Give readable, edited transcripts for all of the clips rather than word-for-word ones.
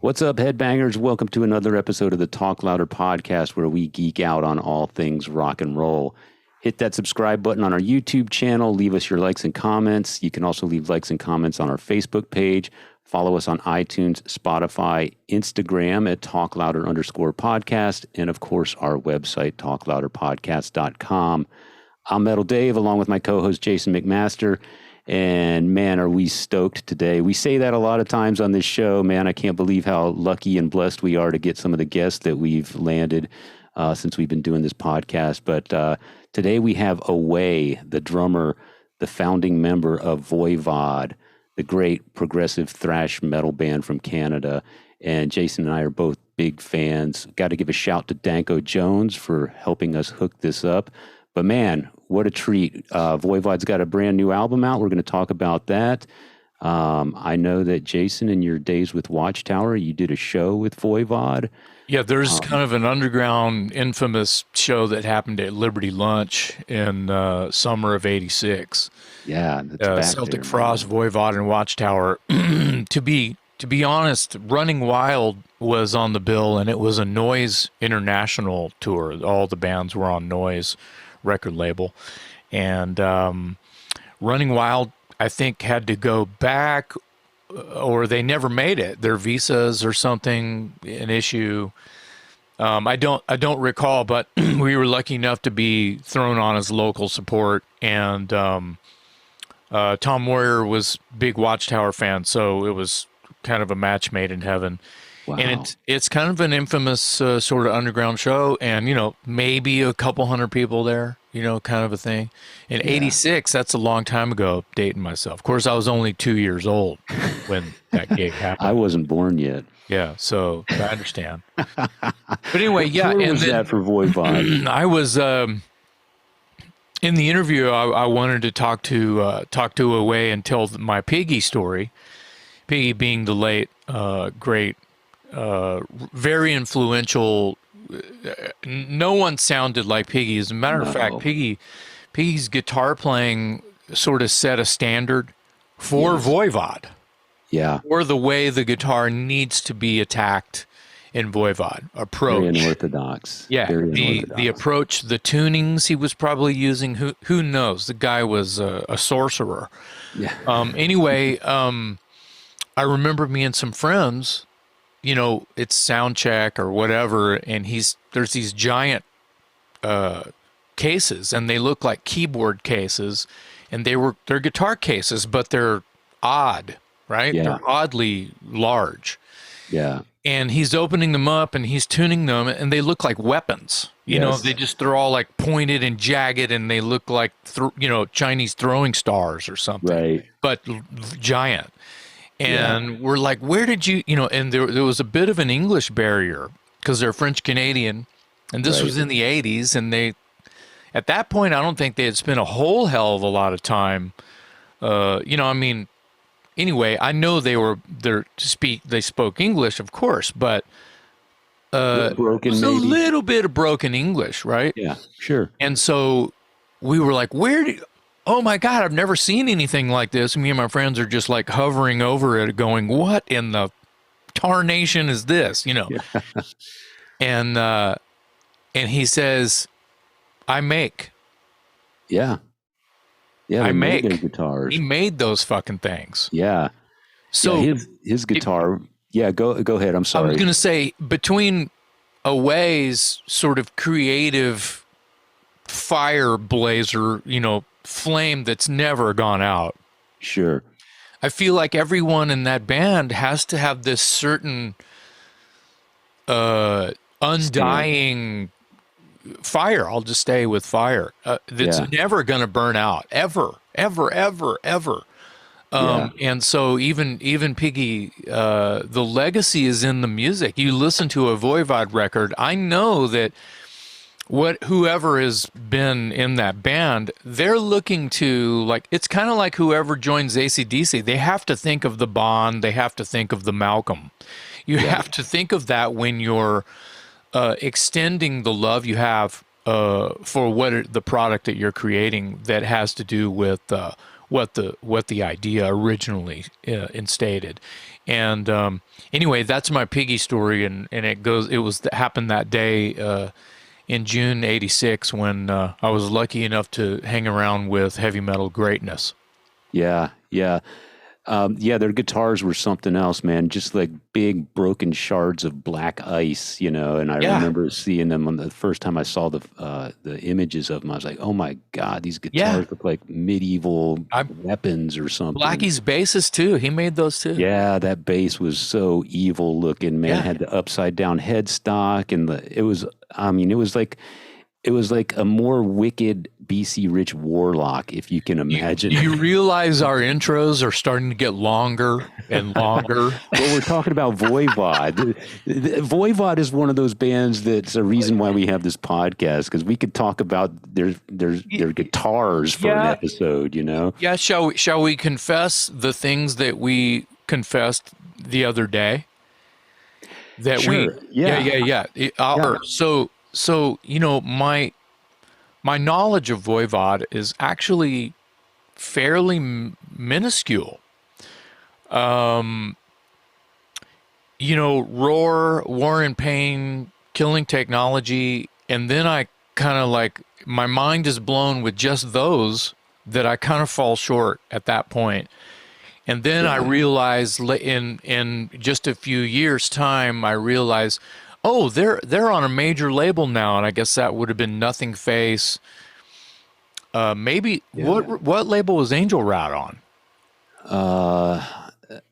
What's up, headbangers? Welcome to another episode of the Talk Louder podcast, where we geek out on all things rock and roll. Hit that subscribe button on our YouTube channel. Leave us your likes and comments. You can also leave likes and comments on our Facebook page. Follow us on iTunes, Spotify, Instagram at talklouder_podcast, and of course, our website, talklouderpodcast.com. I'm Metal Dave, along with my co-host Jason McMaster. And man, are we stoked today. We say that a lot of times on this show. Man, I can't believe how lucky and blessed we are to get some of the guests that we've landed since we've been doing this podcast. But today we have Away, the drummer, the founding member of Voivod, the great progressive thrash metal band from Canada. And Jason and I are both big fans. Got to give a shout to Danko Jones for helping us hook this up. But man, what a treat. Voivod's got a brand new album out. We're going to talk about that. I know that Jason, in your days with Watchtower, you did a show with Voivod. Yeah, there's kind of an underground infamous show that happened at Liberty Lunch in summer of '86. Yeah. That's Celtic Frost, Voivod, and Watchtower. To be honest, Running Wild was on the bill, and it was a Noise International tour. All the bands were on Noise record label, and Running Wild, I think, had to go back, or they never made it. Their visas or something, an issue. I don't recall, but we were lucky enough to be thrown on as local support, and Tom Moyer was big Watchtower fan, so it was kind of a match made in heaven. Wow. And it's kind of an infamous sort of underground show, and maybe a couple hundred people there, kind of a thing. In '86, that's a long time ago, dating myself. Of course, I was only 2 years old when that gig happened. I wasn't born yet. Yeah, so I understand. But anyway, yeah. What was that for Voivod? I was in the interview. I wanted to talk to Away and tell my Piggy story. Piggy being the late great. Very influential. No one sounded like Piggy. As a matter of fact, Piggy's guitar playing sort of set a standard for Voivod. Yeah. Or the way the guitar needs to be attacked in Voivod. Approach. Very unorthodox. Yeah. The approach, the tunings he was probably using. Who knows? The guy was a sorcerer. Yeah. Anyway, I remember me and some friends. It's sound check or whatever, and there's these giant cases, and they look like keyboard cases, and they're guitar cases, but they're odd, right? Yeah. They're oddly large. Yeah. And he's opening them up, and he's tuning them, and they look like weapons. They're all like pointed and jagged, and they look like Chinese throwing stars or something, Right. But giant. And we're like, where did you, and there was a bit of an English barrier because they're French Canadian, and this was in the 80s. And at that point, I don't think they had spent a whole hell of a lot of time. Anyway, I know they spoke English, of course, but broken, a maybe. little bit of broken English, right? Yeah, sure. And so we were like, oh my God, I've never seen anything like this. Me and my friends are just like hovering over it going, what in the tarnation is this? Yeah. And he says, I make. Yeah. Yeah. I make their guitars. He made those fucking things. Yeah. So his guitar. Go ahead. I'm sorry. I was going to say, between Away's sort of creative fire blazer, flame that's never gone out. Sure. I feel like everyone in that band has to have this certain undying fire. I'll just stay with fire. That's never going to burn out, ever. And so even Piggy, the legacy is in the music. You listen to a Voivod record, I know that whoever has been in that band, they're looking to, like, it's kind of like whoever joins AC/DC, they have to think of the Bond, they have to think of the Malcolm. You have to think of that when you're extending the love you have for the product that you're creating that has to do with what the idea originally instated. And anyway, that's my Piggy story, and it happened that day in June '86 when I was lucky enough to hang around with heavy metal greatness. Yeah, yeah. Yeah, their guitars were something else, man. Just like big broken shards of black ice, And I Yeah, remember seeing them on the first time I saw the images of them. I was like, "Oh my God, these yeah. guitars look like medieval I weapons or something." Blackie's basses too. He made those too. Yeah, that bass was so evil looking, man. Yeah. Had the upside down headstock, and it was. I mean, it was like a more wicked BC Rich Warlock, if you can imagine. You realize our intros are starting to get longer and longer. Well, we're talking about Voivod. Voivod is one of those bands that's a reason why we have this podcast, because we could talk about their guitars for an Yeah. episode, Yeah, shall we confess the things that we confessed the other day? That Sure. Yeah. yeah. So my knowledge of Voivod is actually fairly minuscule. Roar, War and Pain, Killing Technology, and then I kind of like my mind is blown with just those that I kind of fall short at that point. And then I realize in just a few years' time, I realize, oh, they're on a major label now, and I guess that would have been Nothing Face. Maybe what label was Angel Rat on?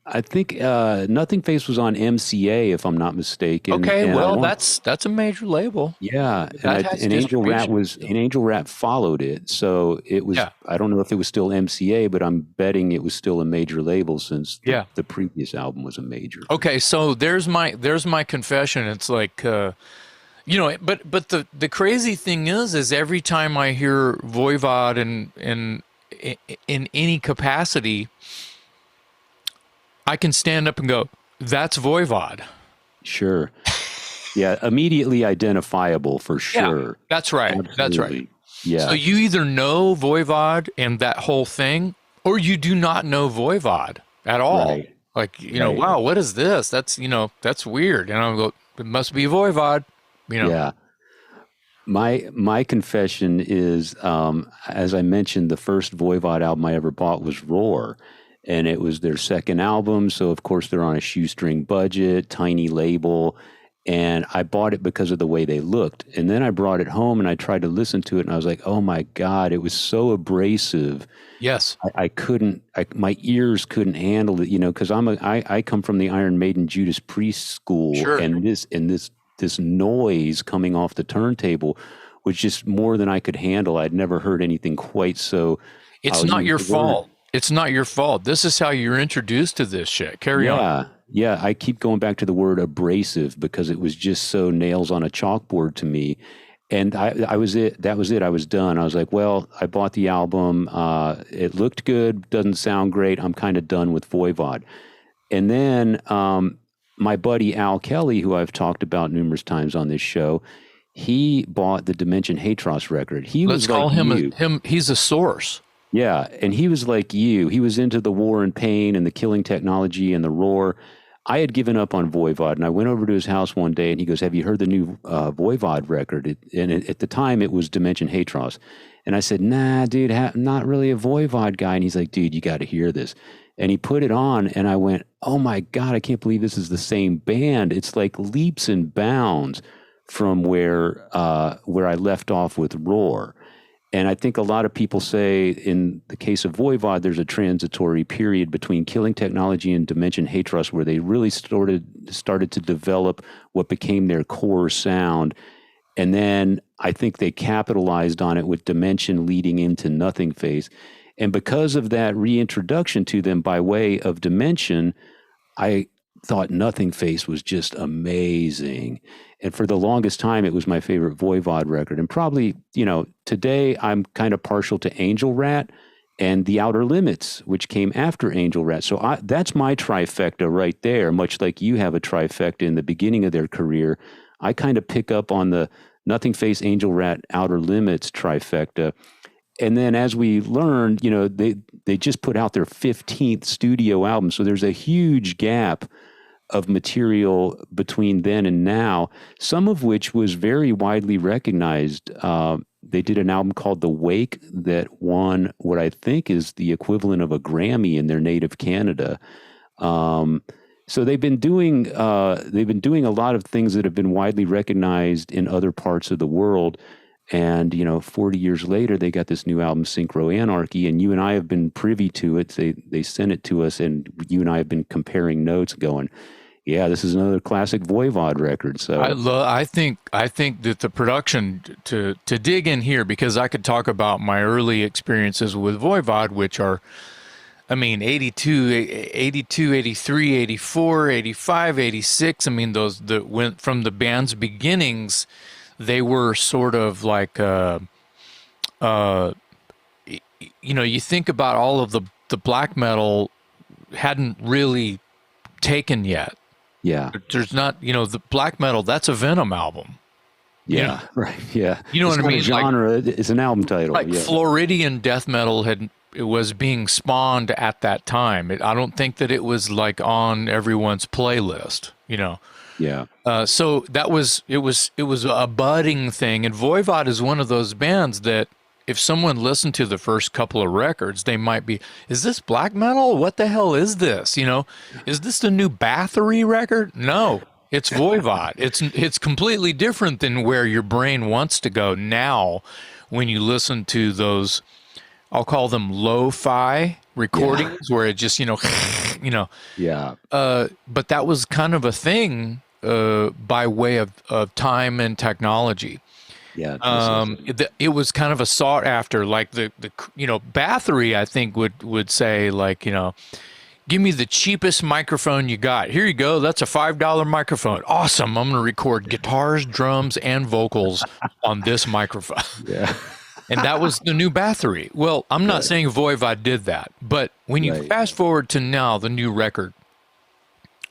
I think Nothing Face was on MCA, if I'm not mistaken. Okay, and well that's a major label. Yeah, That has and Angel Rat distribution. Angel Rat followed it, so it was. Yeah. I don't know if it was still MCA, but I'm betting it was still a major label since Yeah. the previous album was a major. Okay, so there's my confession. It's like but the crazy thing is every time I hear Voivod in any capacity, I can stand up and go, "That's Voivod." Sure. Yeah, immediately identifiable for sure. Yeah, that's right. That's right. Absolutely. Yeah. So you either know Voivod and that whole thing, or you do not know Voivod at all. Right. Like, wow, what is this? That's weird. And I'll go, it must be Voivod. Yeah. My confession is, as I mentioned, the first Voivod album I ever bought was Roar, and it was their second album. So of course they're on a shoestring budget, tiny label, and I bought it because of the way they looked. And then I brought it home and I tried to listen to it, and I was like, oh my God, it was so abrasive. Yes. I couldn't. My ears couldn't handle it, because I come from the Iron Maiden Judas Priest school, Sure. and this noise coming off the turntable was just more than I could handle. I'd never heard anything quite so. It's not your fault. It's not your fault. This is how you're introduced to this shit. Carry on. Yeah. I keep going back to the word abrasive because it was just so nails on a chalkboard to me. And I was it. That was it. I was done. I was like, well, I bought the album. It looked good. Doesn't sound great. I'm kind of done with Voivod. And then my buddy Al Kelly, who I've talked about numerous times on this show, he bought the Dimension Hatros record. Let's call him. He's a source. Yeah, and he was like you. He was into the War and Pain and the Killing Technology and the Roar. I had given up on Voivod, and I went over to his house one day, and he goes, have you heard the new Voivod record? At the time, it was Dimension Hatros. And I said, nah, dude, not really a Voivod guy. And he's like, dude, you got to hear this. And he put it on, and I went, oh my God, I can't believe this is the same band. It's like leaps and bounds from where I left off with Roar. And I think a lot of people say in the case of Voivod, there's a transitory period between Killing Technology and Dimension Hatros where they really started to develop what became their core sound. And then I think they capitalized on it with Dimension leading into Nothing Face. And because of that reintroduction to them by way of Dimension, I thought Nothing Face was just amazing. And for the longest time, it was my favorite Voivod record. And probably, today I'm kind of partial to Angel Rat and The Outer Limits, which came after Angel Rat. So that's my trifecta right there, much like you have a trifecta in the beginning of their career. I kind of pick up on the Nothing Face, Angel Rat, Outer Limits trifecta. And then as we learned, they just put out their 15th studio album. So there's a huge gap of material between then and now, some of which was very widely recognized. They did an album called The Wake that won what I think is the equivalent of a Grammy in their native Canada. So they've been doing a lot of things that have been widely recognized in other parts of the world. And 40 years later, they got this new album, Synchro Anarchy, and you and I have been privy to it. They sent it to us, and you and I have been comparing notes, going, yeah, this is another classic Voivod record. So I think that the production, to dig in here, because I could talk about my early experiences with Voivod, which are, 82, 83, 84, 85, 86. Those that went from the band's beginnings, they were sort of like, you think about all of the black metal hadn't really taken yet. Yeah. There's not, the black metal, that's a Venom album. Yeah, right. Yeah. You know it's what I not mean? A genre, it's an album title. Like Floridian death metal it was being spawned at that time. I don't think that it was like on everyone's playlist, Yeah. So it was a budding thing. And Voivod is one of those bands that if someone listened to the first couple of records, they might be, is this black metal? What the hell is this? Is this the new Bathory record? No, it's Voivod. It's completely different than where your brain wants to go now when you listen to those, I'll call them lo-fi recordings where it just, Yeah. But that was kind of a thing by way of time and technology. Yeah. It was kind of a sought after, like the Bathory, I think would say, like, give me the cheapest microphone you got. Here you go. That's a $5 microphone. Awesome. I'm going to record guitars, drums, and vocals on this microphone. Yeah. And that was the new Bathory. Well, I'm not saying Voivod did that, but when you fast forward to now, the new record,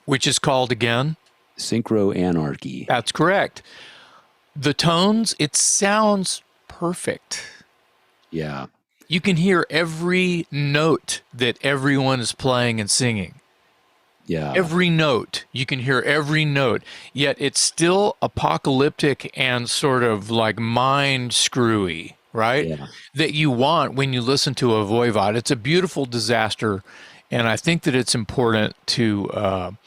which is called again? Synchro Anarchy. That's correct. The tones, it sounds perfect. Yeah. You can hear every note that everyone is playing and singing. Yeah. Every note. You can hear every note. Yet it's still apocalyptic and sort of like mind screwy, right? Yeah. That you want when you listen to a Voivod. It's a beautiful disaster. And I think that it's important to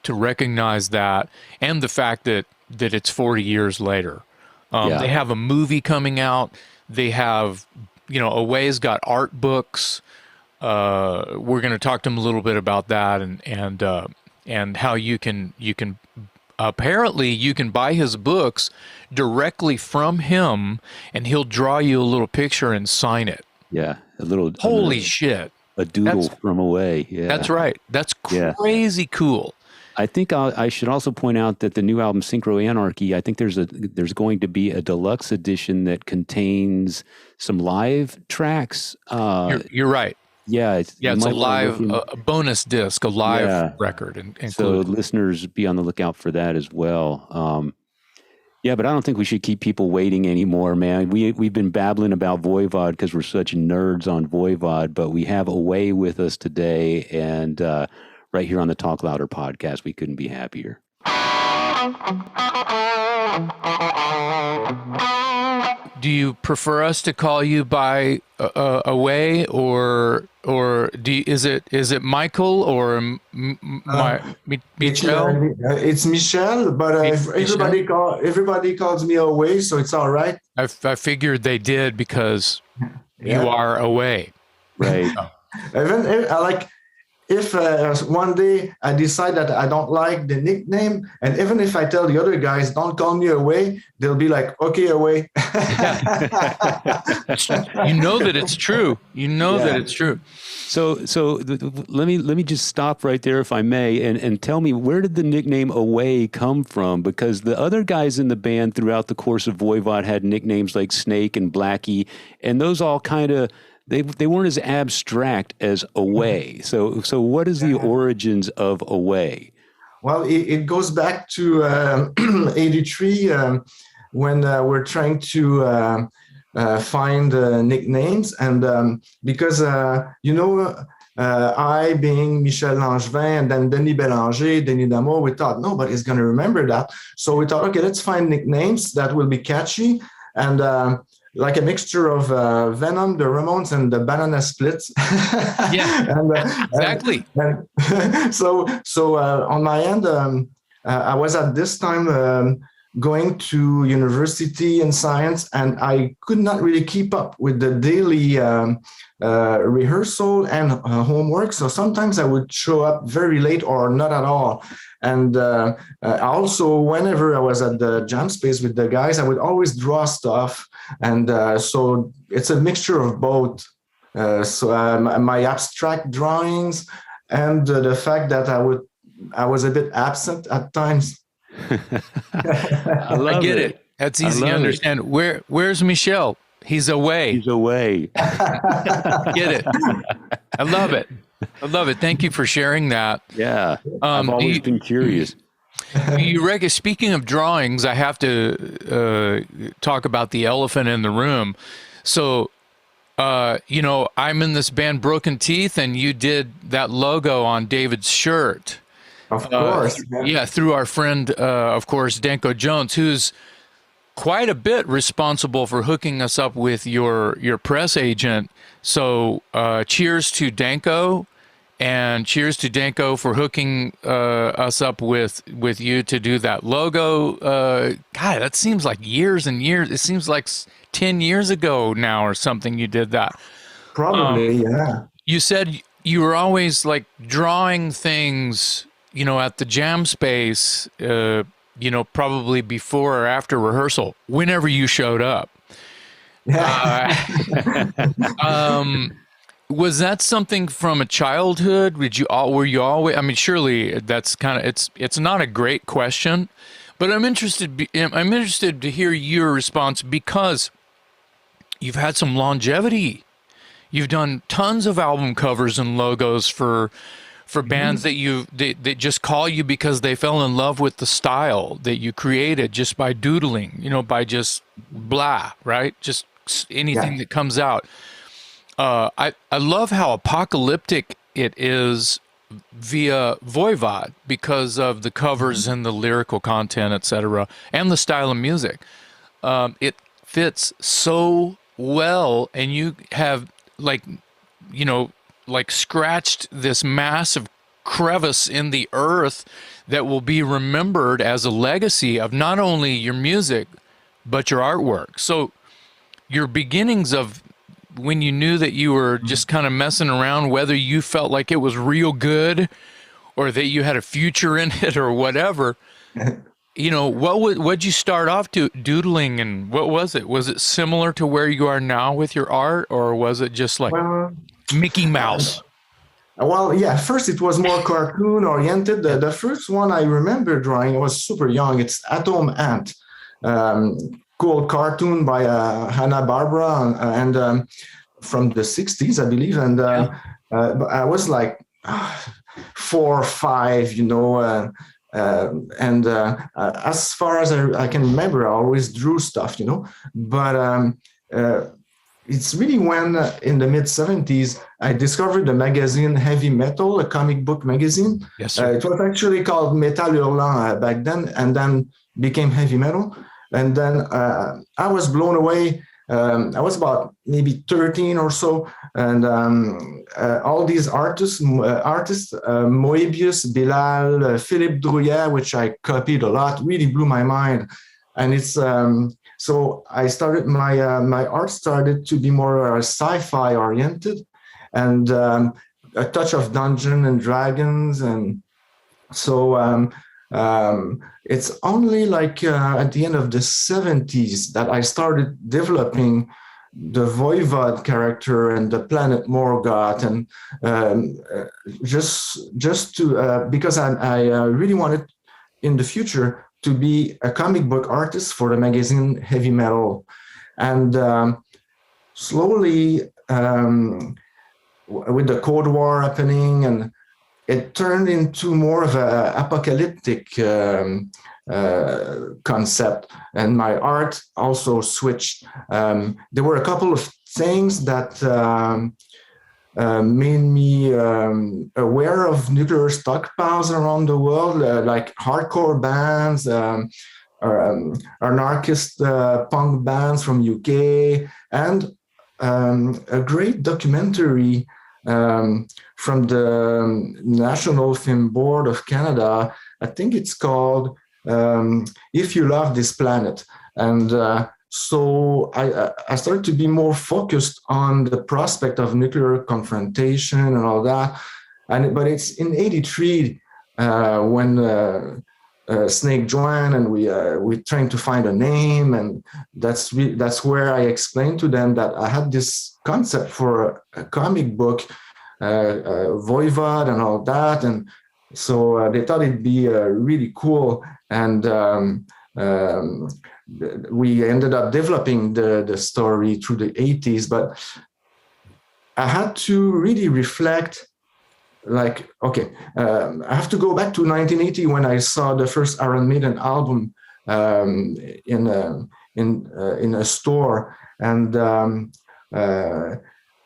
recognize that, and the fact that it's 40 years later. They have a movie coming out. They have, Away's got art books. We're going to talk to him a little bit about that, and how you can apparently you can buy his books directly from him, and he'll draw you a little picture and sign it. Yeah. Holy shit. A doodle from Away. Yeah. That's right. That's crazy cool. I think I should also point out that the new album Synchro Anarchy, I think there's going to be a deluxe edition that contains some live tracks. You're right. Yeah, it's a live a bonus disc, a live record included. So listeners, be on the lookout for that as well. But I don't think we should keep people waiting anymore, man. We've been babbling about Voivod because we're such nerds on Voivod, but we have Away with us today, and right here on the Talk Louder podcast, we couldn't be happier. Do you prefer us to call you by Away, or is it Michael or Michel? It's Michel, but everybody calls me Away, so it's all right. I figured they did because you are Away, right? If one day I decide that I don't like the nickname, and even if I tell the other guys, don't call me Away, they'll be like, okay, Away. You know that it's true. That it's true. So let me just stop right there, if I may, and tell me, where did the nickname Away come from? Because the other guys in the band throughout the course of Voivod had nicknames like Snake and Blackie, and those all kind of, they weren't as abstract as Away. So what is the origins of Away? Well, it goes back to 83 when we're trying to find nicknames, and because I being Michel Langevin and then Denis Bélanger, Denis D'Amour, we thought nobody's going to remember that. So we thought, okay, let's find nicknames that will be catchy and like a mixture of Venom, the Ramones, and the Banana Splits. Yeah, and, exactly. So on my end, I was at this time going to university in science, and I could not really keep up with the daily rehearsal and homework. So sometimes I would show up very late or not at all. And also, whenever I was at the jam space with the guys, I would always draw stuff. And so it's a mixture of both. My abstract drawings and the fact that I was a bit absent at times. I get it. That's easy to understand. Where's Michel? He's away. He's away. Get it. I love it. I love it. Thank you for sharing that. Yeah. I've always been curious. Speaking of drawings, I have to talk about the elephant in the room. So, I'm in this band Broken Teeth, and you did that logo on David's shirt. Of course. Yeah, through our friend, of course, Danko Jones, who's quite a bit responsible for hooking us up with your press agent. So cheers to Danko, and cheers to Danko for hooking us up with you to do that logo. God, that seems like years and years. It seems like 10 years ago now or something you did that. Probably, yeah. You said you were always like drawing things, at the jam space, probably before or after rehearsal, whenever you showed up. Was that something from a childhood? Were you always, I mean, surely that's kind of, it's not a great question, but I'm interested to hear your response, because you've had some longevity. You've done tons of album covers and logos for bands that just call you because they fell in love with the style that you created just by doodling, by just blah, right? Just anything that comes out. I love how apocalyptic it is via Voivod because of the covers and the lyrical content, etc., and the style of music. It fits so well, and you have scratched this massive crevice in the earth that will be remembered as a legacy of not only your music, but your artwork. So your beginnings of when you knew that you were just kind of messing around, whether you felt like it was real good or that you had a future in it or whatever, what'd you start off doodling, and what was it? Was it similar to where you are now with your art, or was it just like Mickey Mouse? Well, yeah, first it was more cartoon oriented. The first one I remember drawing, I was super young. It's Atom Ant, cool cartoon by Hanna-Barbera, and from the 60s, I believe. And I was like 4 or 5, and as far as I can remember, I always drew stuff, but it's really when in the mid-70s, I discovered the magazine Heavy Metal, a comic book magazine. Yes, sir. It was actually called Metal Hurlant back then, and then became Heavy Metal. And then I was blown away. I was about maybe 13 or so, and all these artists, Moebius, Bilal, Philippe Drouillet, which I copied a lot, really blew my mind. And it's so I started my art started to be more sci-fi oriented, and a touch of Dungeons and Dragons, and so it's only like at the end of the 70s that I started developing the Voivod character and the planet Morgoth, and just to because I really wanted in the future to be a comic book artist for the magazine Heavy Metal. And slowly, with the Cold War happening, and it turned into more of an apocalyptic concept, and my art also switched. There were a couple of things that made me aware of nuclear stockpiles around the world, like hardcore bands, anarchist punk bands from UK, and a great documentary from the National Film Board of Canada. I think it's called If You Love This Planet. And so I started to be more focused on the prospect of nuclear confrontation and all that. But it's in '83 when Snake joined, and we trying to find a name, and that's where I explained to them that I had this concept for a comic book, Voivod and all that, and so they thought it'd be really cool, and we ended up developing the story through the '80s. But I had to really reflect. Like, okay, I have to go back to 1980 when I saw the first Iron Maiden album in a store, and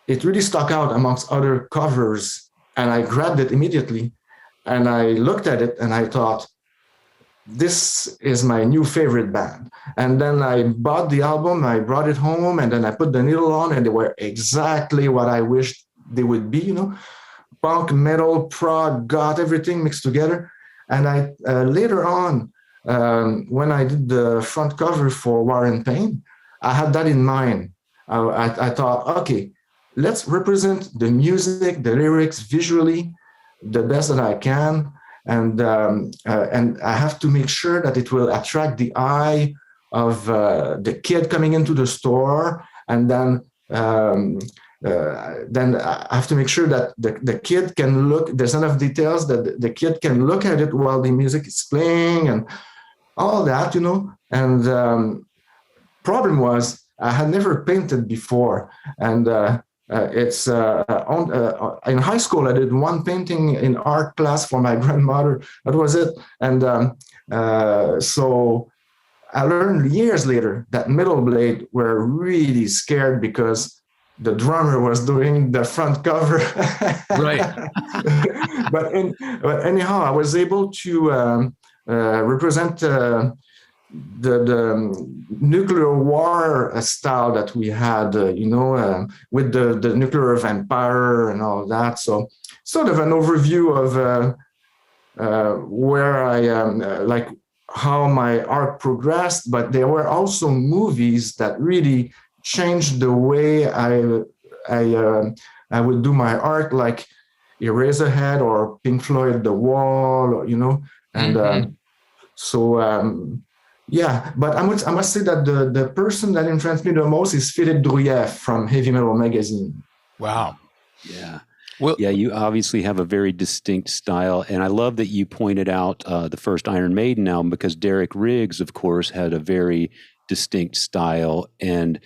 it really stuck out amongst other covers. And I grabbed it immediately, and I looked at it, and I thought, this is my new favorite band. And then I bought the album, I brought it home, and then I put the needle on, and they were exactly what I wished they would be, you know. Punk, metal, prog, goth, everything mixed together. And I later on, when I did the front cover for War and Pain, I had that in mind. I thought, okay, let's represent the music, the lyrics visually the best that I can, and I have to make sure that it will attract the eye of the kid coming into the store, and then I have to make sure that the kid can look, there's enough details that the kid can look at it while the music is playing and all that, you know. And problem was I had never painted before. And in high school, I did one painting in art class for my grandmother. That was it. And so I learned years later that Metal Blade were really scared because the drummer was doing the front cover. Right. but anyhow, I was able to represent the nuclear war style that we had, with the nuclear vampire and all that. So sort of an overview of where I am, like how my art progressed. But there were also movies that really changed the way I would do my art, like Eraserhead or Pink Floyd, The Wall, and yeah. But I must say that the person that influenced me the most is Philippe Drouillet from Heavy Metal Magazine. Wow. Yeah. Well, yeah, you obviously have a very distinct style, and I love that you pointed out the first Iron Maiden album, because Derek Riggs, of course, had a very distinct style, and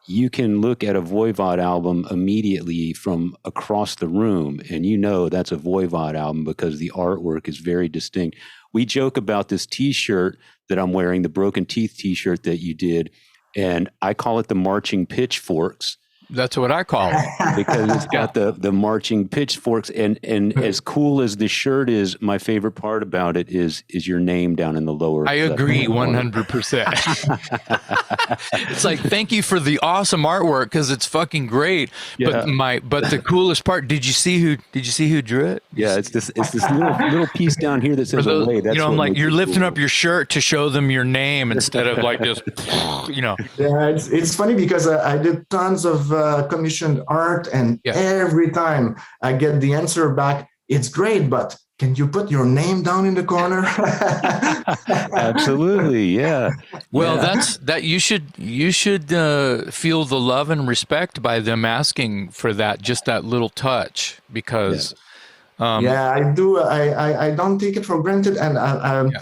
you can look at a Voivod album immediately from across the room, and that's a Voivod album because the artwork is very distinct. We joke about this T-shirt that I'm wearing, the Broken Teeth T-shirt that you did, and I call it the Marching Pitchforks. That's what I call it. Because it's got the marching pitchforks, and as cool as the shirt is, my favorite part about it is your name down in the lower. I agree 100%. It's like, thank you for the awesome artwork because it's fucking great. Yeah. But the coolest part, did you see who drew it? Yeah, it's this little piece down here that says "Away." That's I'm like, you're lifting cool. up your shirt to show them your name instead of like this, Yeah, it's funny because I did tons of commissioned art, and every time I get the answer back, it's great, but can you put your name down in the corner? Absolutely, yeah. Well, that you should feel the love and respect by them asking for that, just that little touch, because I do. I don't take it for granted, and I'm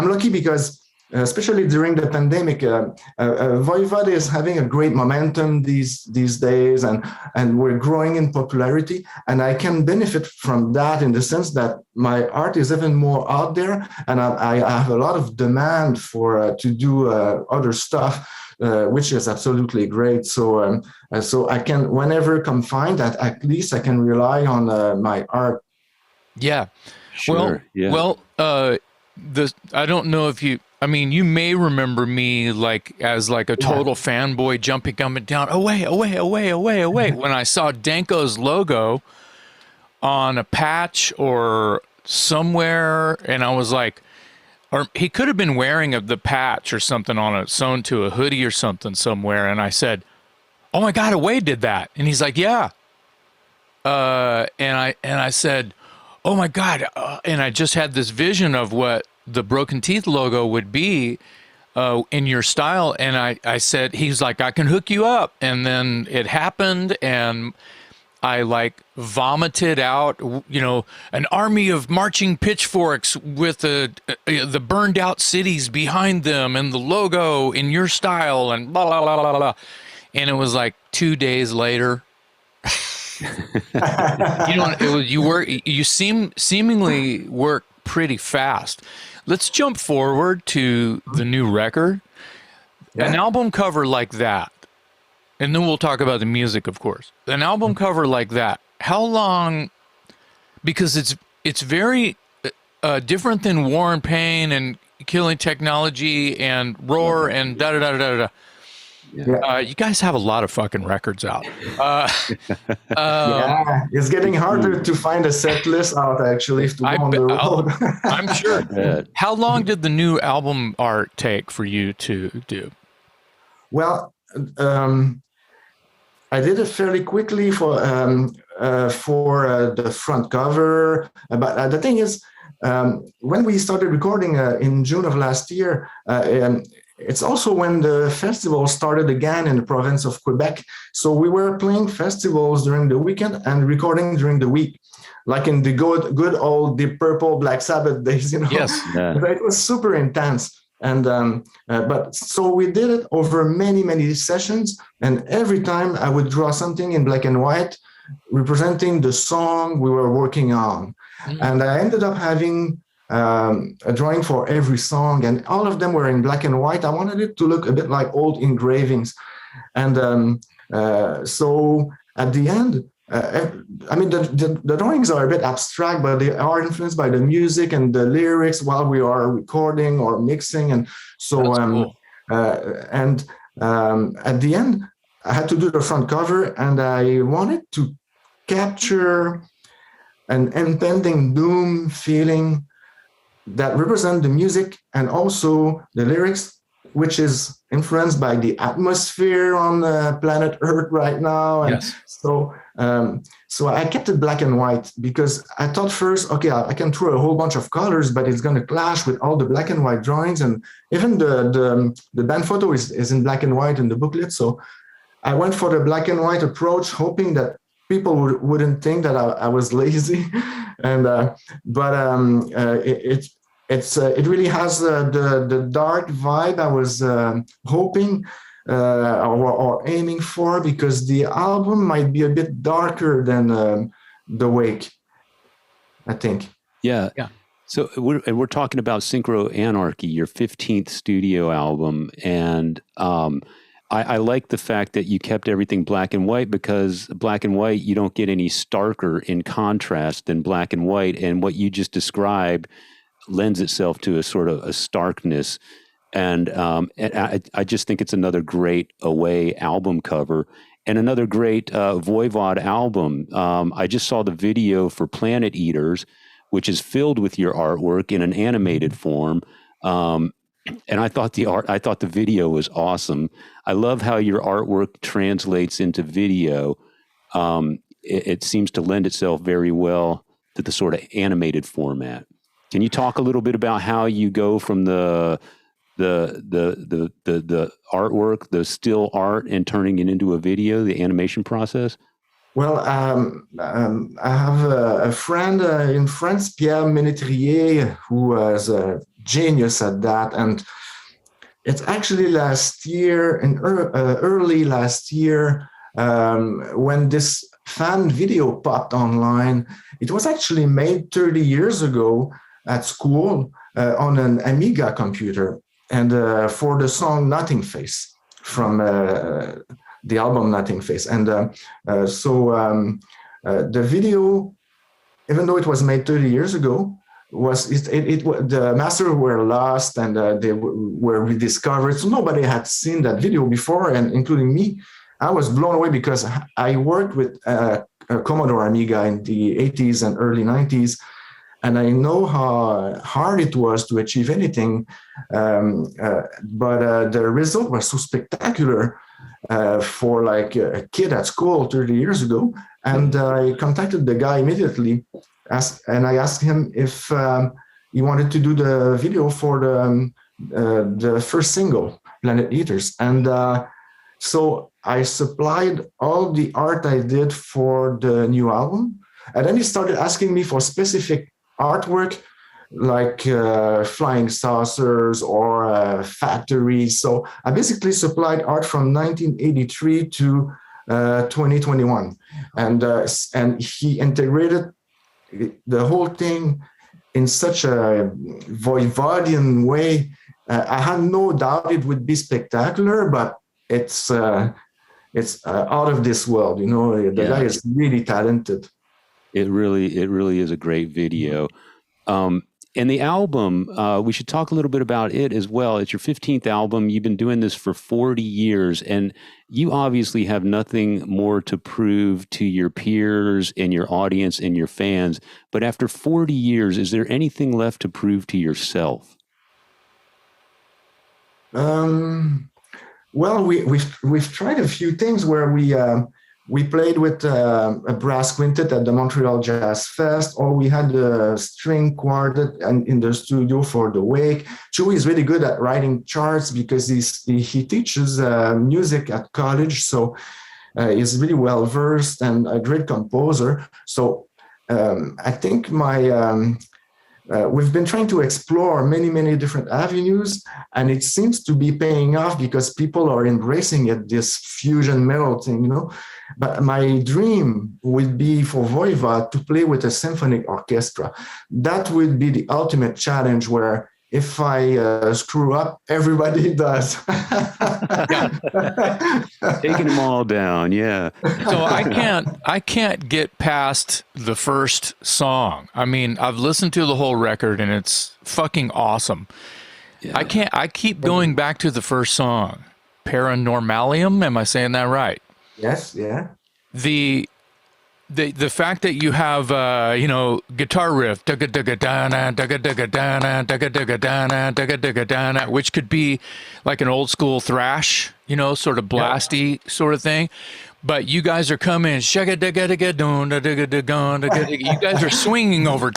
lucky because especially during the pandemic, Voivod is having a great momentum these days, and we're growing in popularity. And I can benefit from that in the sense that my art is even more out there, and I have a lot of demand for to do other stuff. Which is absolutely great. So I can, whenever confined, at least I can rely on my art. Yeah. Sure. Well, I don't know if you, I mean, you may remember me like as like a total fanboy jumping up and down, away, when I saw Danko's logo on a patch or somewhere, and I was like, or he could have been wearing the patch or something on a sewn to a hoodie or something somewhere, and I said, "Oh my God, Away did that," and he's like, "Yeah," and I said, "Oh my God," and I just had this vision of what the Broken Teeth logo would be in your style, and I said, he's like, "I can hook you up," and then it happened, and I like vomited out, you know, an army of marching pitchforks with the burned out cities behind them and the logo in your style and blah, blah, blah, blah, blah. And it was like 2 days later. You know, you seemingly work pretty fast. Let's jump forward to the new record. An album cover like that. And then we'll talk about the music, of course. An album cover like that, how long? Because it's very different than War and Pain and Killing Technology and Roar and da da da da da. Yeah. You guys have a lot of fucking records out. Yeah, it's getting harder to find a set list out actually to go on the road. I'm sure. How long did the new album art take for you to do? Well, I did it fairly quickly for the front cover. But the thing is, when we started recording in June of last year, it's also when the festival started again in the province of Quebec. So we were playing festivals during the weekend and recording during the week, like in the good old Deep Purple, Black Sabbath days, you know. Yes. Yeah. It was super intense. And but so we did it over many sessions, and every time I would draw something in black and white representing the song we were working on. And I ended up having a drawing for every song, and all of them were in black and white. I wanted it to look a bit like old engravings. And so at the end, I mean, the drawings are a bit abstract, but they are influenced by the music and the lyrics while we are recording or mixing. And so, cool. At the end, I had to do the front cover, and I wanted to capture an impending doom feeling that represent the music and also the lyrics, which is influenced by the atmosphere on planet Earth right now. And yes. So I kept it black and white because I thought first, okay, I can throw a whole bunch of colors, but it's going to clash with all the black and white drawings. And even the band photo is in black and white in the booklet. So I went for the black and white approach, hoping that people wouldn't think that I was lazy. And it really has the dark vibe I was hoping or aiming for, because the album might be a bit darker than The Wake, I think. Yeah. So we're talking about Synchro Anarchy, your 15th studio album, and I like the fact that you kept everything black and white, because black and white, you don't get any starker in contrast than black and white, and what you just described lends itself to a sort of a starkness. And I just think it's another great Away album cover and another great Voivod album. I just saw the video for Planet Eaters, which is filled with your artwork in an animated form. And I thought the video was awesome. I love how your artwork translates into video. It seems to lend itself very well to the sort of animated format. Can you talk a little bit about how you go from the artwork, the still art, and turning it into a video, the animation process? Well, I have a friend in France, Pierre Ménétrier, who was a genius at that. And It's actually last year, early last year, when this fan video popped online. It was actually made 30 years ago at school on an Amiga computer, and for the song Nothing Face from the album Nothing Face. And the video, even though it was made 30 years ago, the masters were lost, and they were rediscovered. So nobody had seen that video before, and including me. I was blown away because I worked with a Commodore Amiga in the 80s and early 90s, and I know how hard it was to achieve anything. But the result was so spectacular for like a kid at school 30 years ago. And I contacted the guy immediately, and I asked him if he wanted to do the video for the first single, Planet Eaters. And so I supplied all the art I did for the new album. And then he started asking me for specific artwork, like flying saucers or factories. So I basically supplied art from 1983 to 2021. And he integrated the whole thing in such a Voivodian way. I had no doubt it would be spectacular, but it's out of this world. You know, the guy is really talented. It really is a great video. And the album, we should talk a little bit about it as well. It's your 15th album. You've been doing this for 40 years, and you obviously have nothing more to prove to your peers and your audience and your fans. But after 40 years, is there anything left to prove to yourself? Well, we've tried a few things where we played with a brass quintet at the Montreal Jazz Fest, or we had a string quartet in the studio for the Wake. Chewy is really good at writing charts because he teaches music at college, so he's really well versed and a great composer. So I think we've been trying to explore many different avenues, and it seems to be paying off because people are embracing it, this fusion metal thing, you know. But my dream would be for Voivod to play with a symphonic orchestra. That would be the ultimate challenge, where if I screw up, everybody does. Taking them all down, yeah. So I can't get past the first song. I mean, I've listened to the whole record and it's fucking awesome. Yeah. I keep going back to the first song, Paranormalium. Am I saying that right? Yes, yeah. The fact that you have guitar riff, which could be like an old school thrash, sort of blasty sort of thing, but you guys are coming, you guys are swinging over,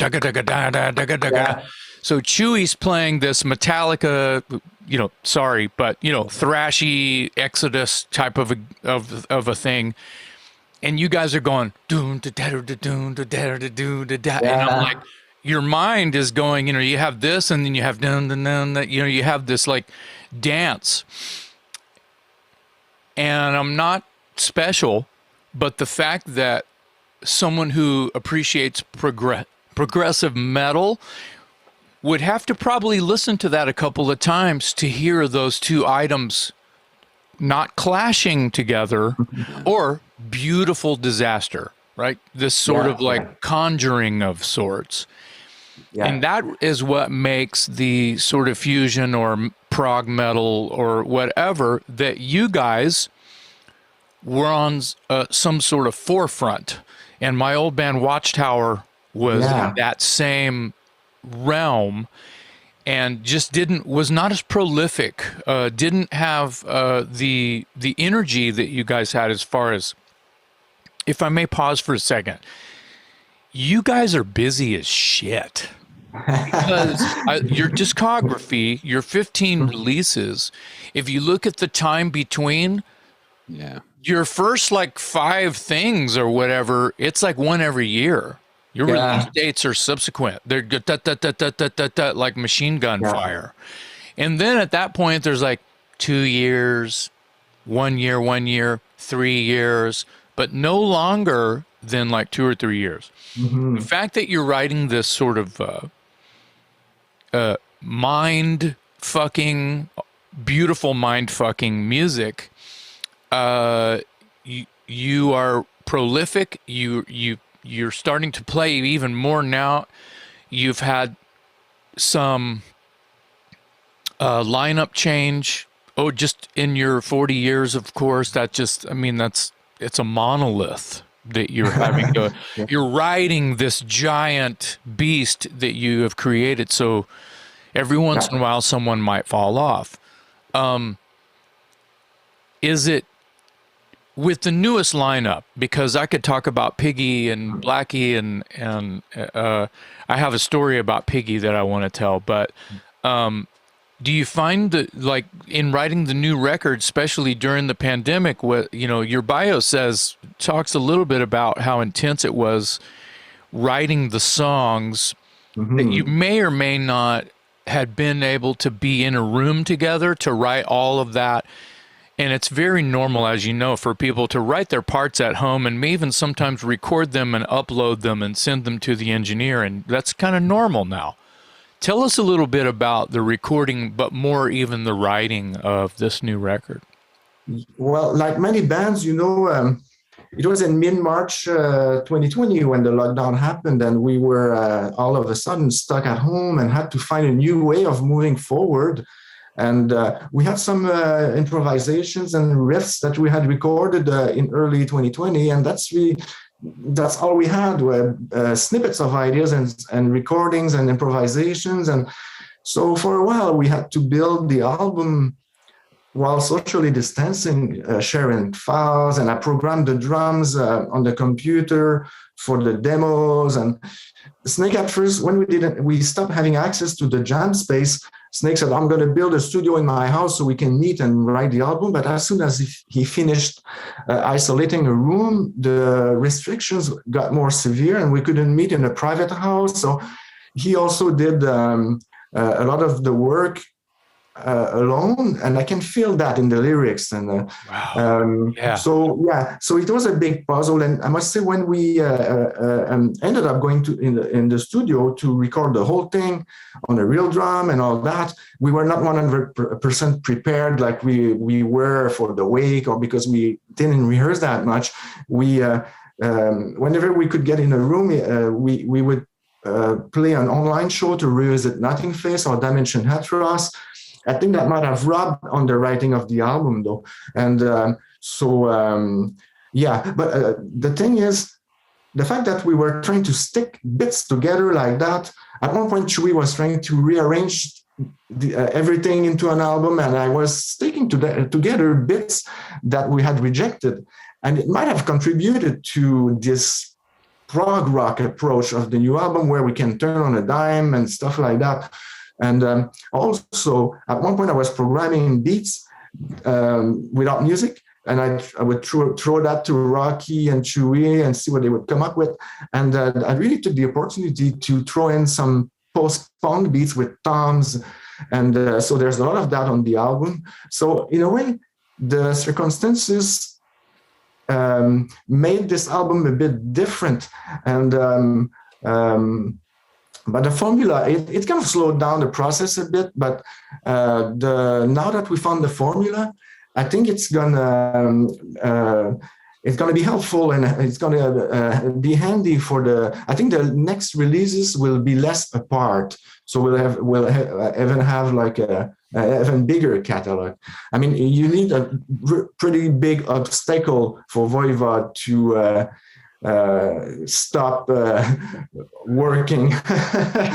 so Chewy's playing this Metallica, thrashy Exodus type of a thing. And you guys are going, and I'm like, your mind is going, you have this, and then you have you have this like dance. And I'm not special, but the fact that someone who appreciates progressive metal would have to probably listen to that a couple of times to hear those two items not clashing together, or beautiful disaster, right? This sort of like conjuring of sorts. Yeah. And that is what makes the sort of fusion or prog metal or whatever that you guys were on some sort of forefront. And my old band Watchtower was in that same realm, and just was not as prolific, didn't have the energy that you guys had. As far as, if I may pause for a second, you guys are busy as shit. Because your discography, your 15 releases, if you look at the time between your first like 5 things or whatever, it's like one every year. Your release dates are subsequent. They're like machine gun fire. And then at that point, there's like 2 years, 1 year, 3 years, but no longer than like 2 or 3 years. The fact that you're writing this sort of mind fucking, beautiful mind fucking music, you are prolific. You're starting to play even more now. You've had some lineup change. Oh, just in your 40 years, of course. It's a monolith that you're having to. Yeah. You're riding this giant beast that you have created. So every once in a while, someone might fall off. Is it with the newest lineup? Because I could talk about Piggy and Blackie, and I have a story about Piggy that I want to tell. But do you find that, like, in writing the new record, especially during the pandemic, what your bio talks a little bit about how intense it was writing the songs that you may or may not had been able to be in a room together to write all of that. And it's very normal, as you know, for people to write their parts at home and even sometimes record them and upload them and send them to the engineer. And that's kind of normal now. Tell us a little bit about the recording, but more even the writing of this new record. Well, like many bands, it was in mid-March 2020 when the lockdown happened, and we were all of a sudden stuck at home and had to find a new way of moving forward. And we had some improvisations and riffs that we had recorded in early 2020, and that's all we had were snippets of ideas and recordings and improvisations. And so for a while, we had to build the album while socially distancing, sharing files, and I programmed the drums on the computer for the demos. And Snake, at first, when we stopped having access to the jam space, Snake said, I'm going to build a studio in my house so we can meet and write the album. But as soon as he finished isolating a room, the restrictions got more severe and we couldn't meet in a private house. So he also did a lot of the work alone, and I can feel that in the lyrics. And so it was a big puzzle. And I must say, when we ended up going in the studio to record the whole thing on a real drum and all that, we were not 100% prepared like we were for the wake, or because we didn't rehearse that much. We whenever we could get in a room, we would play an online show to revisit Nothing Face or Dimension Hatros. I think that might have rubbed on the writing of the album, though. And but the thing is, the fact that we were trying to stick bits together like that, at one point, Chewy was trying to rearrange everything into an album, and I was sticking together bits that we had rejected. And it might have contributed to this prog rock approach of the new album, where we can turn on a dime and stuff like that. And also, at one point, I was programming beats without music, and I would throw that to Rocky and Chewy and see what they would come up with. And I really took the opportunity to throw in some post-punk beats with toms. And so there's a lot of that on the album. So in a way, the circumstances made this album a bit different. And but the formula, it kind of slowed down the process a bit. But now that we found the formula, I think it's gonna be helpful, and it's gonna be handy for I think the next releases will be less apart, so we'll even have like a even bigger catalog. I mean, you need a pretty big obstacle for Voivod to stop working.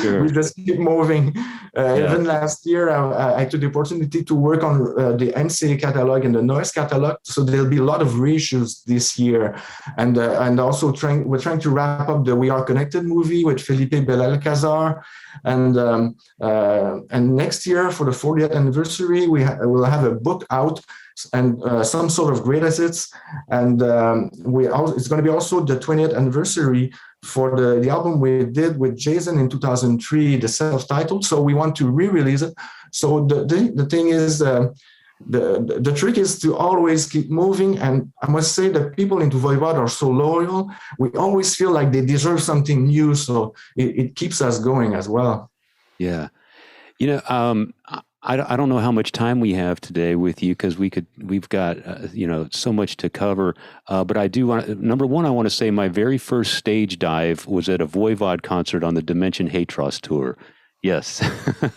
Sure. We just keep moving. Even last year, I took the opportunity to work on the NCA catalog and the Noise catalog. So there'll be a lot of reissues this year, and also we're trying to wrap up the We Are Connected movie with Felipe Belalcazar, and next year for the 40th anniversary, we'll have a book out and some sort of greatest hits, and it's going to be also the the 20th anniversary for the album we did with Jason in 2003, the self-titled. So we want to re-release it. So the thing is, the trick is to always keep moving. And I must say that people into Voivod are so loyal. We always feel like they deserve something new. So it keeps us going as well. Yeah. You know, I don't know how much time we have today with you because we've got, so much to cover. But I do want, number one, I want to say my very first stage dive was at a Voivod concert on the Dimension Hatros tour. Yes.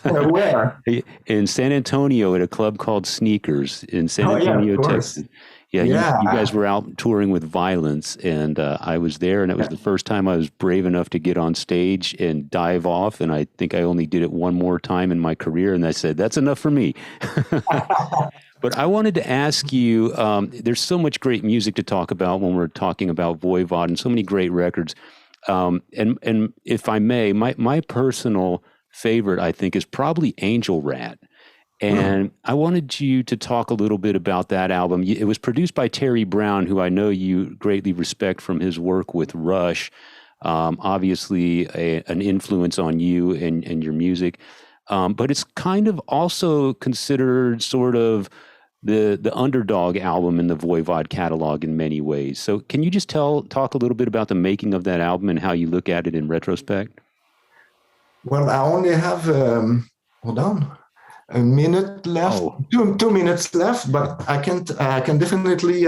Where? In San Antonio at a club called Sneakers in San Antonio, Texas. Yeah, Yeah. You guys were out touring with Violence, and I was there, and it was the first time I was brave enough to get on stage and dive off, and I think I only did it one more time in my career, and I said, that's enough for me. But I wanted to ask you, there's so much great music to talk about when we're talking about Voivod, and so many great records. And if I may, my personal favorite, I think, is probably Angel Rat. And I wanted you to talk a little bit about that album. It was produced by Terry Brown, who I know you greatly respect from his work with Rush. Obviously, an influence on you and your music. But it's kind of also considered sort of the underdog album in the Voivod catalog in many ways. So can you just talk a little bit about the making of that album and how you look at it in retrospect? Well, I only have, hold on, a minute left, 2 minutes left, but I can definitely,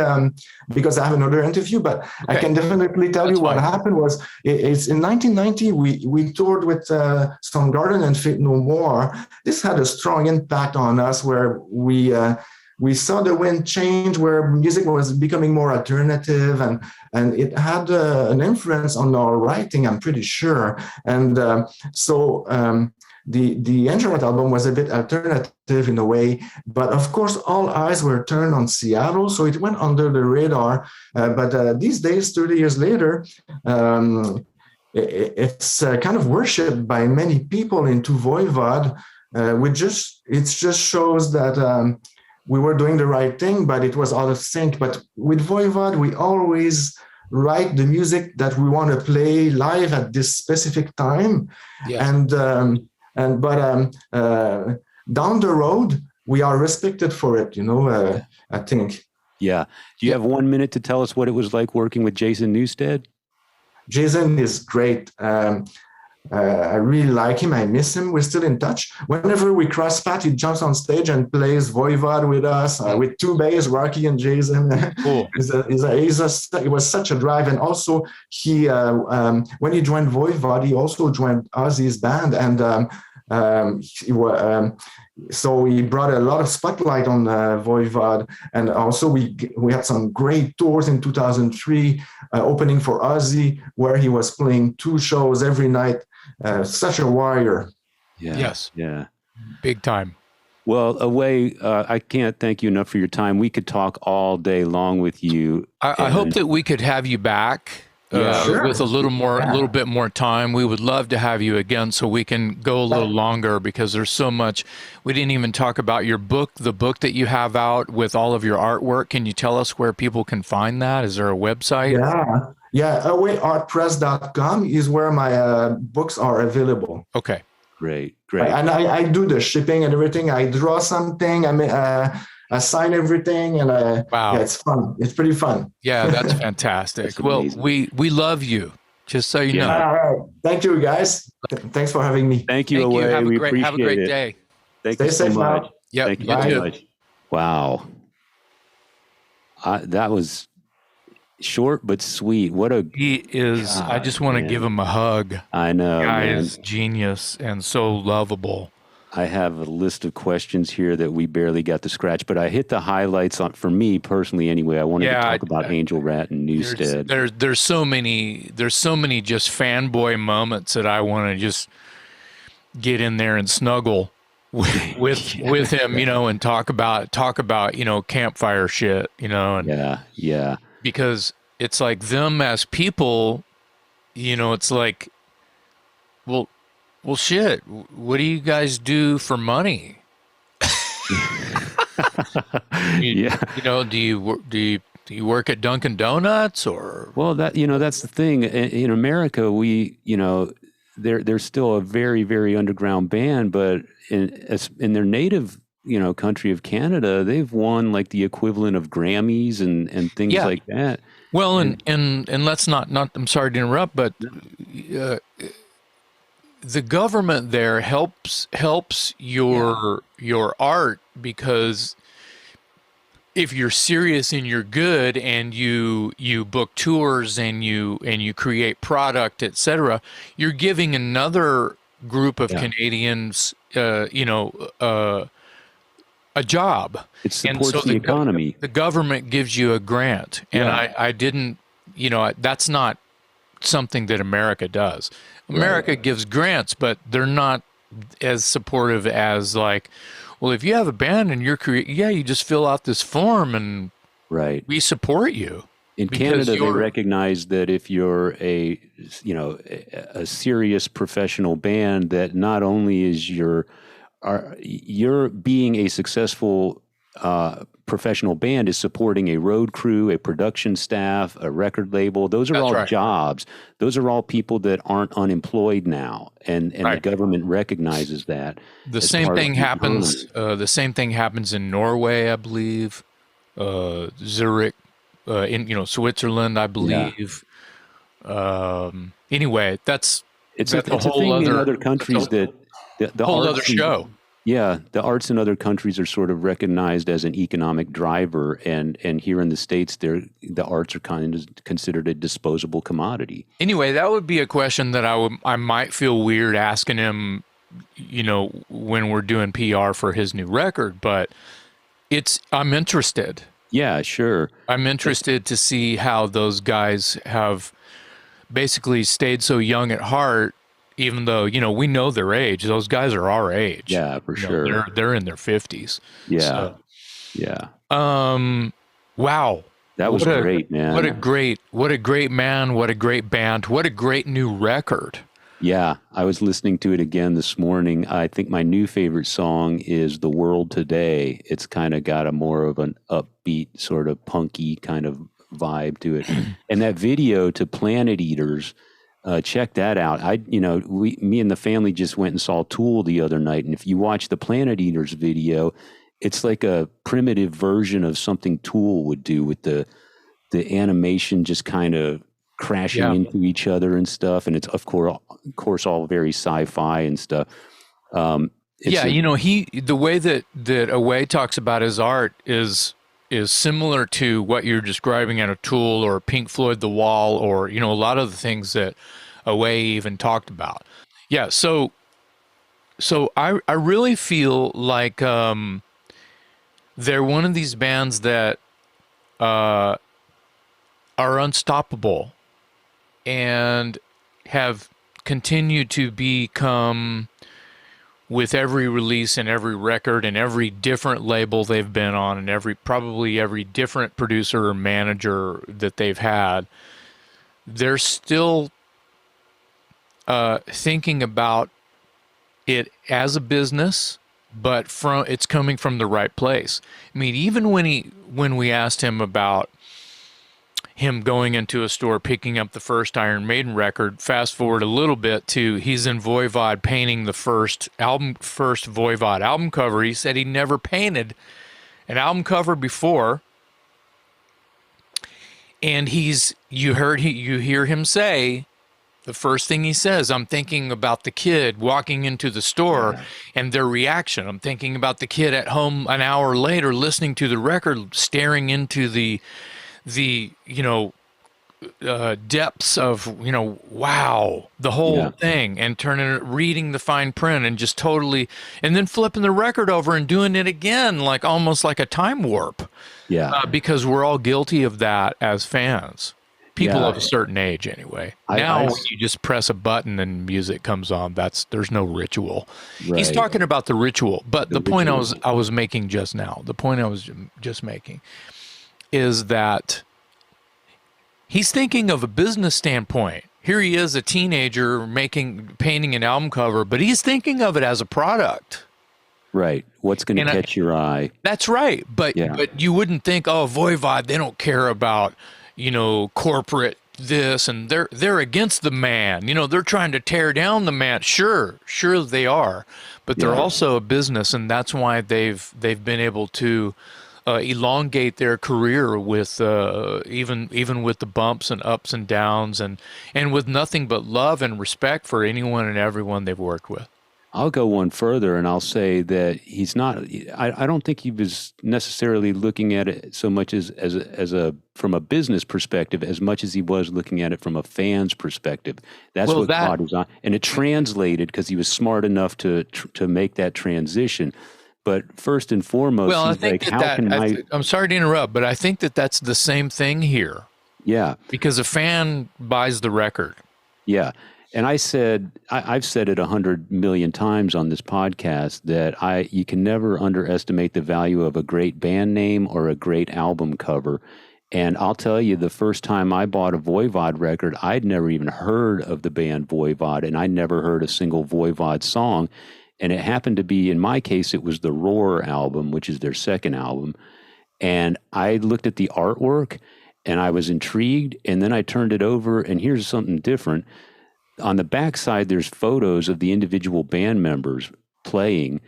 because I have another interview, but okay. I can definitely tell you what happened was, it's in 1990, we toured with Soundgarden and Fate No More. This had a strong impact on us where we saw the wind change, where music was becoming more alternative, and it had an influence on our writing, I'm pretty sure. And so the Angel Rat album was a bit alternative in a way, but of course all eyes were turned on Seattle, so it went under the radar. But these days, 30 years later, it's kind of worshipped by many people into Voivod. It just shows that we were doing the right thing, but it was out of sync. But with Voivod, we always write the music that we want to play live at this specific time. Yeah. But down the road, we are respected for it, I think. Yeah. Do you have 1 minute to tell us what it was like working with Jason Newsted? Jason is great. I really like him. I miss him. We're still in touch. Whenever we cross paths, he jumps on stage and plays Voivod with us, with two bass, Rocky and Jason. Cool. It was such a drive. And also, he when he joined Voivod, he also joined Ozzy's band. And so he brought a lot of spotlight on Voivod. And also, we had some great tours in 2003, opening for Ozzy, where he was playing 2 shows every night. Such a warrior. Yeah. Yes. Yeah. Big time. Well, I can't thank you enough for your time. We could talk all day long with you. I hope that we could have you back sure. with a little bit more time. We would love to have you again so we can go a little longer, because there's so much. We didn't even talk about your book, the book that you have out with all of your artwork. Can you tell us where people can find that? Is there a website? Yeah, awayartpress.com is where my books are available. Okay. Great. And I do the shipping and everything. I draw something. I sign everything, and wow. Yeah, it's fun. It's pretty fun. Yeah, that's fantastic. Well, we love you, just so you know. All right. Thank you, guys. Thanks for having me. Thank you, Away. Have a great day. Thank you so much. Yep, Thank you so much. Wow. That was short but sweet. He is. God, I just want to give him a hug. I know. The guy is genius and so lovable. I have a list of questions here that we barely got to scratch, but I hit the highlights on, for me personally anyway. I wanted to talk about Angel Rat and Newsted. There's so many just fanboy moments that I want to just get in there and snuggle with him, and talk about campfire shit, and yeah. Because it's like them as people, it's like, well, shit. What do you guys do for money? Do you Do you work at Dunkin' Donuts or? Well, that's the thing. In America, they're still a very, very underground band, but in their native, country of Canada, they've won like the equivalent of Grammys and things Yeah. like that. Well, and let's not, I'm sorry to interrupt, but the government there helps your art, because if you're serious and you're good and you book tours and you create product, etc., you're giving another group of Canadians a job. It supports the economy. The government gives you a grant, and I didn't, that's not something that America does. America gives grants, but they're not as supportive as like, well, if you have a band and you're you just fill out this form and we support you. In Canada, they recognize that if you're a serious professional band, that not only is you're being a successful professional band is supporting a road crew, a production staff, a record label. Those are all jobs. Those are all people that aren't unemployed now, and the government recognizes that. The same thing happens. The same thing happens in Norway, I believe. Zurich, in Switzerland, I believe. Anyway, that's a whole other in other countries that the whole other show. Yeah, the arts in other countries are sort of recognized as an economic driver, and here in the States, the arts are kind of considered a disposable commodity. Anyway, that would be a question that I might feel weird asking him, when we're doing PR for his new record, but I'm interested. Yeah, sure. I'm interested to see how those guys have basically stayed so young at heart. Even though, we know their age, those guys are our age. Yeah, for sure. They're in their 50s. Yeah. So, yeah. Wow. That was great, man. What a great man. What a great band. What a great new record. Yeah. I was listening to it again this morning. I think my new favorite song is The World Today. It's kind of got a more of an upbeat, sort of punky kind of vibe to it. And that video to Planet Eaters, check that out. Me and the family just went and saw Tool the other night, and if you watch the Planet Eaters video, it's like a primitive version of something Tool would do with the animation just kind of crashing into each other and stuff, and it's of course all very sci-fi and stuff. The way that Away talks about his art is similar to what you're describing at a Tool or Pink Floyd The Wall, or a lot of the things that Away even talked about. Yeah, so I really feel like they're one of these bands that are unstoppable and have continued to become, with every release and every record and every different label they've been on, and probably every different producer or manager that they've had, they're still thinking about it as a business, but it's coming from the right place. I mean, even when we asked him about him going into a store, picking up the first Iron Maiden record, fast forward a little bit to he's in Voivod painting the first Voivod album cover. He said he never painted an album cover before. And you hear him say, the first thing he says, I'm thinking about the kid walking into the store and their reaction. I'm thinking about the kid at home an hour later listening to the record, staring into the depths of, wow, the whole thing, and reading the fine print and just totally, and then flipping the record over and doing it again, like almost like a time warp. Yeah. Because we're all guilty of that as fans. People of a certain age, anyway. Now, when you just press a button and music comes on, there's no ritual. Right. He's talking about the ritual, but the point I was making just now, the point I was just making, is that he's thinking of a business standpoint. Here he is, a teenager painting an album cover, but he's thinking of it as a product. Right. What's going to And catch your eye? that's right. But Yeah. you wouldn't think, oh, Voivod, they don't care about, corporate this, and they're against the man. They're trying to tear down the man. Sure they are, but they're Yeah. also a business, and that's why they've been able to elongate their career with even with the bumps and ups and downs, and with nothing but love and respect for anyone and everyone they've worked with. I'll go one further and I'll say that he's not, I don't think he was necessarily looking at it so much as a from a business perspective, as much as he was looking at it from a fan's perspective. That's what caught his eye. And it translated because he was smart enough to make that transition. But first and foremost, Well, I he's think like, how can I'm sorry to interrupt, but I think that that's the same thing here. Yeah. Because a fan buys the record. Yeah. And I've said it 100 million times on this podcast that you can never underestimate the value of a great band name or a great album cover. And I'll tell you, the first time I bought a Voivod record, I'd never even heard of the band Voivod, and I never heard a single Voivod song. And it happened to be, in my case, it was the Roar album, which is their second album. And I looked at the artwork and I was intrigued. And then I turned it over, and here's something different. On the backside, there's photos of the individual band members playing.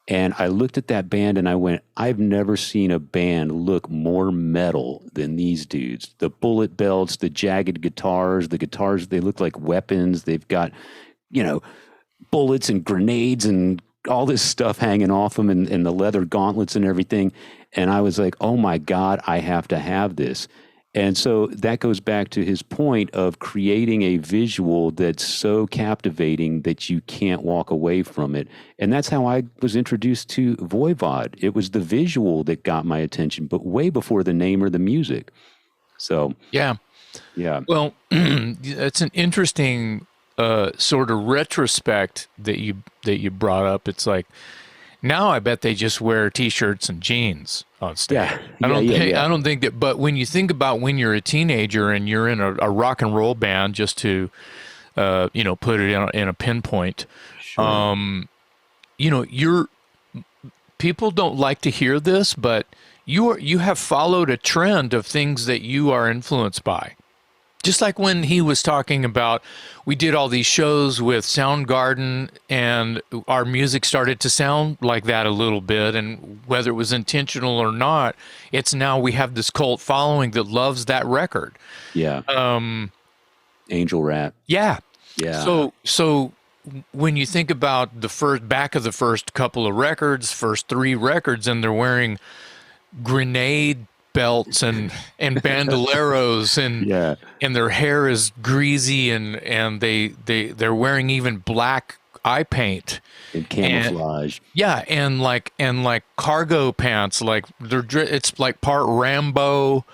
And I looked at that band and I went, I've never seen a band look more metal than these dudes. The bullet belts, the jagged guitars, they look like weapons. They've got, bullets and grenades and all this stuff hanging off them, and the leather gauntlets and everything. And I was like, oh my God, I have to have this. And so that goes back to his point of creating a visual that's so captivating that you can't walk away from it. And that's how I was introduced to Voivod. It was the visual that got my attention, but way before the name or the music. So, yeah. Well, it's an interesting sort of retrospect that you brought up. It's like, now I bet they just wear T-shirts and jeans on stage. Yeah. I don't think that. But when you think about when you're a teenager and you're in a rock and roll band, just to put it in a pinpoint, sure. People don't like to hear this, but you have followed a trend of things that you are influenced by. Just like when he was talking about, we did all these shows with Soundgarden and our music started to sound like that a little bit, and whether it was intentional or not, it's now we have this cult following that loves that record. Yeah. Angel Rat. Yeah. Yeah. So when you think about the first couple of records, first three records, and they're wearing grenade belts and bandoleros and their hair is greasy and they're wearing even black eye paint and camouflage. And like cargo pants, like it's like part Rambo,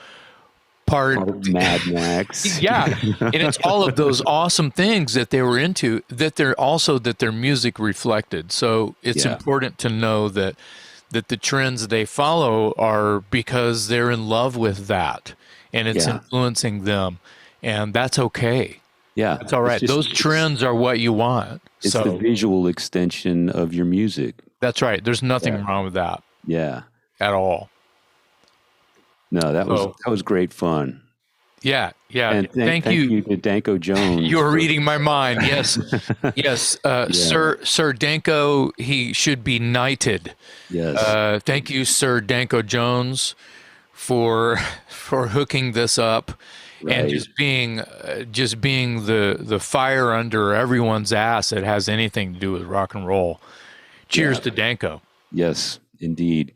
part Mad Max. Yeah. And it's all of those awesome things that they were into that their music reflected. So it's important to know that the trends they follow are because they're in love with that and it's influencing them, and that's okay. Yeah. It's all right. Those trends are what you want. It's the visual extension of your music. That's right. There's nothing wrong with that. Yeah. At all. No, that was great fun. Yeah. And thank you to Danko Jones. You're reading my mind. Yes. Yes. Sir Danko, he should be knighted. Yes. Thank you, Sir Danko Jones, for hooking this up. Right. And just being the fire under everyone's ass that has anything to do with rock and roll. Cheers to Danko. Yes, indeed.